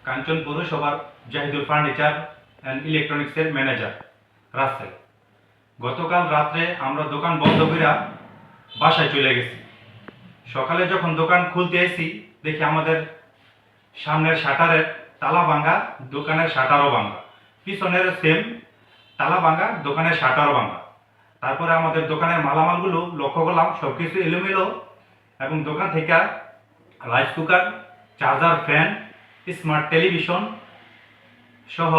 কাঞ্চন পৌরসভার Zahidul furniture and ইলেকট্রনিক্সের manager Rasel. গতকাল রাত্রে আমরা দোকান বন্ধ করে বাসায় চলে গেছি। সকালে যখন দোকান খুলতে এসেছি দেখি আমাদের সামনের শাটারের তালা ভাঙা, দোকানের শাটারও ভাঙা, পিছনের সেম তালা ভাঙা, দোকানের শাটারও ভাঙা। তারপরে আমাদের দোকানের মালামালগুলো লক্ষ্য করলাম সব কিছু এলোমেলো, এবং দোকান থেকে rice cooker, charger, fan, smart television সহ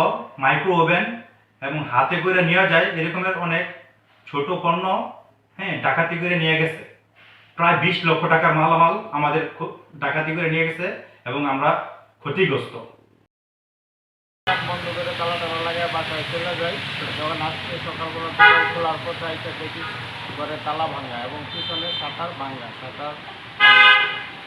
মাইক্রো ওভেন এবং হাতে করে নেওয়া যায় এরকমের অনেক ছোট পণ্য ডাকাতি করে নিয়ে গেছে। প্রায় 20 লক্ষ টাকার মালামাল আমাদের ডাকাতি করে নিয়ে গেছে এবং আমরা ক্ষতিগ্রস্ত। বন্ধ করে তালা টালা লাগিয়ে বাসায় চলে যাই। যখন আজকে সকালবেলা দোকান খোলার পর চাইতে দেখি ঘরে তালা ভাঙা এবং পিছনে শাটার ভাঙা।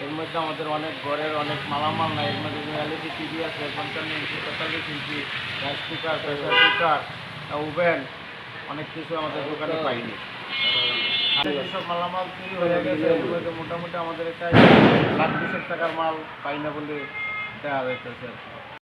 এর মধ্যে আমাদের অনেক ঘরের অনেক মালামাল নাই। এর মধ্যে এলইডি টিভি আছে, 55 inch, 43 inch, rice cooker, pressure cooker, oven, অনেক কিছু আমাদের দোকানে পাইনি। যেসব মালামাল চুরি হয়ে গেছে এর মধ্যে মোটামুটি আমাদের একটা 1,20,000 টাকার মাল পাই না বলে দেখা যাইতেছে।